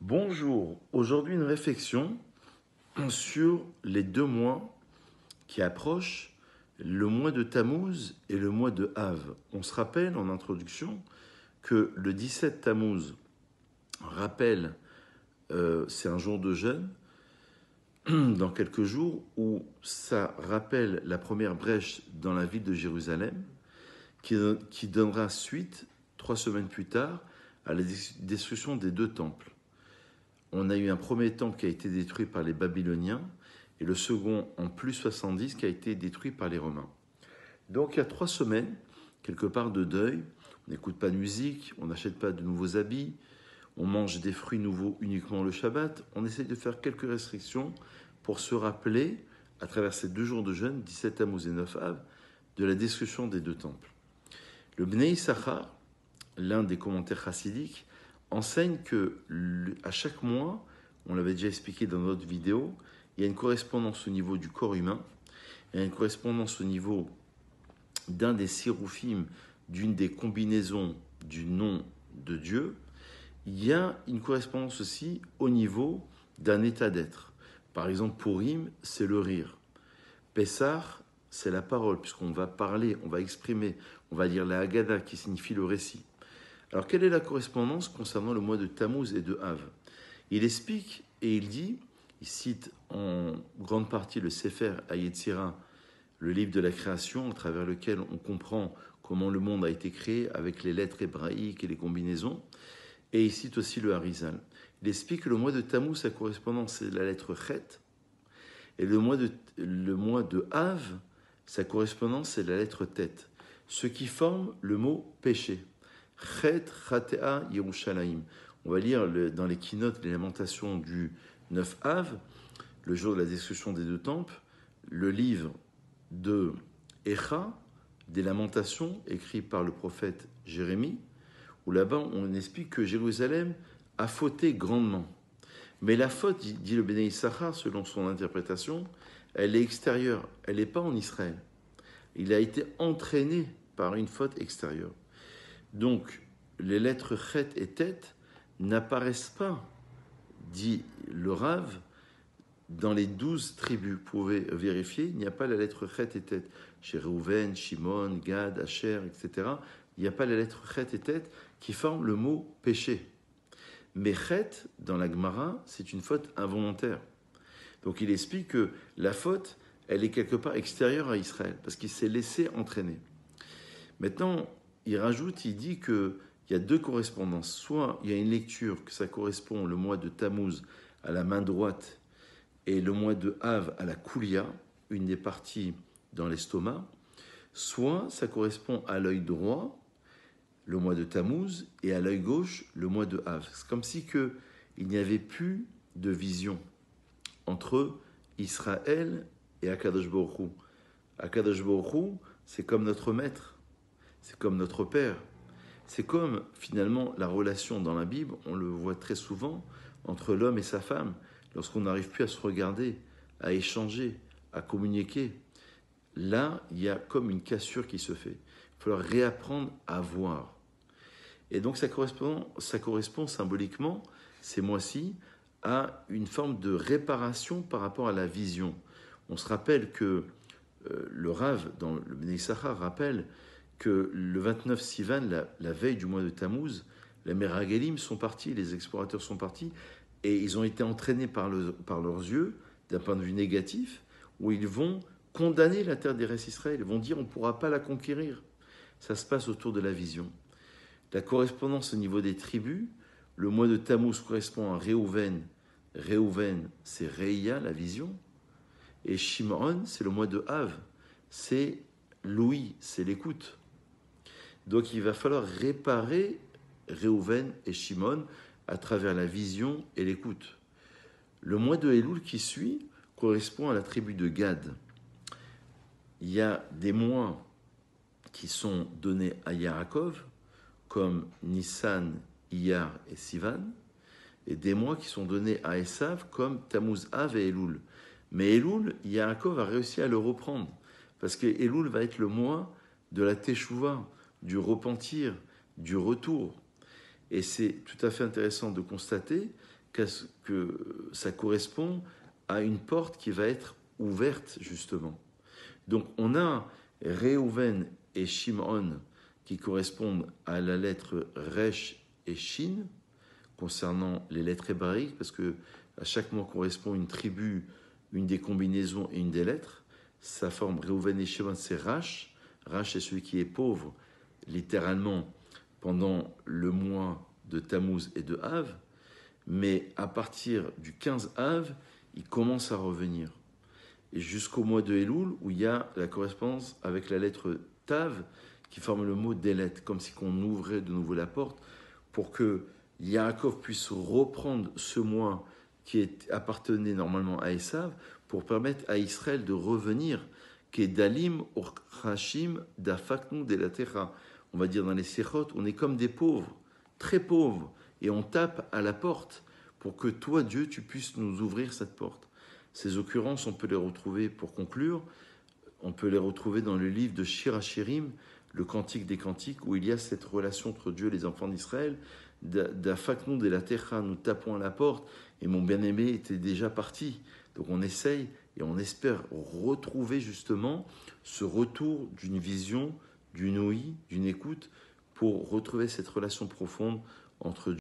Bonjour, aujourd'hui une réflexion sur les 2 mois qui approchent, le mois de Tammuz et le mois de Av. On se rappelle en introduction que le 17 Tammuz rappelle, c'est un jour de jeûne, dans quelques jours, où ça rappelle la première brèche dans la ville de Jérusalem, qui donnera suite, 3 semaines plus tard, à la destruction des 2 temples. On a eu un premier temple qui a été détruit par les Babyloniens et le second en plus 70 qui a été détruit par les Romains. Donc il y a 3 semaines, quelque part de deuil, on n'écoute pas de musique, on n'achète pas de nouveaux habits, on mange des fruits nouveaux uniquement le Shabbat, on essaye de faire quelques restrictions pour se rappeler, à travers ces 2 jours de jeûne, 17 Tammuz et 9 Av, de la destruction des 2 temples. Le Bnei Issachar, l'un des commentaires chassidiques, enseigne que à chaque mois, on l'avait déjà expliqué dans notre vidéo, il y a une correspondance au niveau du corps humain, il y a une correspondance au niveau d'un des séroufim, d'une des combinaisons du nom de Dieu. Il y a une correspondance aussi au niveau d'un état d'être. Par exemple, Purim, c'est le rire. Pessah, c'est la parole, puisqu'on va parler, on va exprimer, on va lire la Haggadah, qui signifie le récit. Alors, quelle est la correspondance concernant le mois de Tammuz et de Av? Il explique et il dit, il cite en grande partie le Sefer HaYetzira, le livre de la création, à travers lequel on comprend comment le monde a été créé avec les lettres hébraïques et les combinaisons, et il cite aussi le Harizal. Il explique que le mois de Tammuz, sa correspondance, c'est la lettre Chet, et le mois de Av, sa correspondance, c'est la lettre Tet, ce qui forme le mot péché. Chet, Chatea, Yerushalayim. On va lire dans les keynotes, les lamentations du 9 Av, le jour de la destruction des 2 temples, le livre de Echa, des lamentations, écrit par le prophète Jérémie, où là-bas on explique que Jérusalem a fauté grandement. Mais la faute, dit le Bnei Issachar, selon son interprétation, elle est extérieure, elle n'est pas en Israël. Il a été entraîné par une faute extérieure. Donc, les lettres Chet et Tet n'apparaissent pas, dit le Rav, dans les 12 tribus. Vous pouvez vérifier, il n'y a pas la lettre Chet et Tet. Chez Reuven, Shimon, Gad, Asher, etc., il n'y a pas la lettre Chet et Tet qui forment le mot péché. Mais Chet, dans la Gemara, c'est une faute involontaire. Donc il explique que la faute, elle est quelque part extérieure à Israël, parce qu'il s'est laissé entraîner. Maintenant, il rajoute, il dit qu'il y a 2 correspondances. Soit il y a une lecture que ça correspond le mois de Tammuz à la main droite et le mois de Av à la Koulia, une des parties dans l'estomac. Soit ça correspond à l'œil droit, le mois de Tammuz, et à l'œil gauche, le mois de Av. C'est comme si il n'y avait plus de vision entre Israël et Akadosh Baruch Hu. Akadosh Baruch Hu, c'est comme notre maître, c'est comme notre père. C'est comme finalement la relation dans la Bible, on le voit très souvent, entre l'homme et sa femme, lorsqu'on n'arrive plus à se regarder, à échanger, à communiquer. Là, il y a comme une cassure qui se fait. Il faut réapprendre à voir. Et donc ça correspond symboliquement, ces mois-ci, à une forme de réparation par rapport à la vision. On se rappelle que le Rav, dans le Bnei Issachar, rappelle que le 29 Sivan, la veille du mois de Tammuz, les Meragalim sont partis, les explorateurs sont partis, et ils ont été entraînés par leurs yeux, d'un point de vue négatif, où ils vont condamner la terre d'Eretz Israël, ils vont dire on ne pourra pas la conquérir. Ça se passe autour de la vision. La correspondance au niveau des tribus, le mois de Tammuz correspond à Réhouven. Réhouven, c'est Reïa, la vision. Et Shimon, c'est le mois de Av. C'est l'ouïe, c'est l'écoute. Donc il va falloir réparer Réhouven et Shimon à travers la vision et l'écoute. Le mois de Elul qui suit correspond à la tribu de Gad. Il y a des mois qui sont donnés à Yaakov, comme Nissan, Iyar et Sivan, et des mois qui sont donnés à Esav, comme Tammuz, Av et Elul. Mais Elul, Yaakov a réussi à le reprendre, parce que Elul va être le mois de la Teshuvah, du repentir, du retour. Et c'est tout à fait intéressant de constater que ça correspond à une porte qui va être ouverte, justement. Donc on a Réhouven et Shimon qui correspondent à la lettre Resh et Shin, concernant les lettres hébraïques, parce que à chaque mot correspond une tribu, une des combinaisons et une des lettres. Ça forme Réhouven et Shimon, c'est Rash. Rash est celui qui est pauvre, littéralement, pendant le mois de Tammuz et de Av. Mais à partir du 15 Av, il commence à revenir. Et jusqu'au mois de Elul, où il y a la correspondance avec la lettre Tav, qui forme le mot Délet, comme si on ouvrait de nouveau la porte, pour que Yaakov puisse reprendre ce mois qui appartenait normalement à Esav, pour permettre à Israël de revenir, qu'est Dalim Orchashim Dafaknu Delatera. On va dire dans les Sechot, on est comme des pauvres, très pauvres, et on tape à la porte pour que toi, Dieu, tu puisses nous ouvrir cette porte. Ces occurrences, on peut les retrouver, pour conclure, on peut les retrouver dans le livre de Shir HaShirim, le Cantique des Cantiques, où il y a cette relation entre Dieu et les enfants d'Israël. D'Afaknoud et la Terra, nous tapons à la porte, et mon bien-aimé était déjà parti. Donc on essaye et on espère retrouver justement ce retour d'une vision, d'une ouïe, d'une écoute, pour retrouver cette relation profonde entre Dieu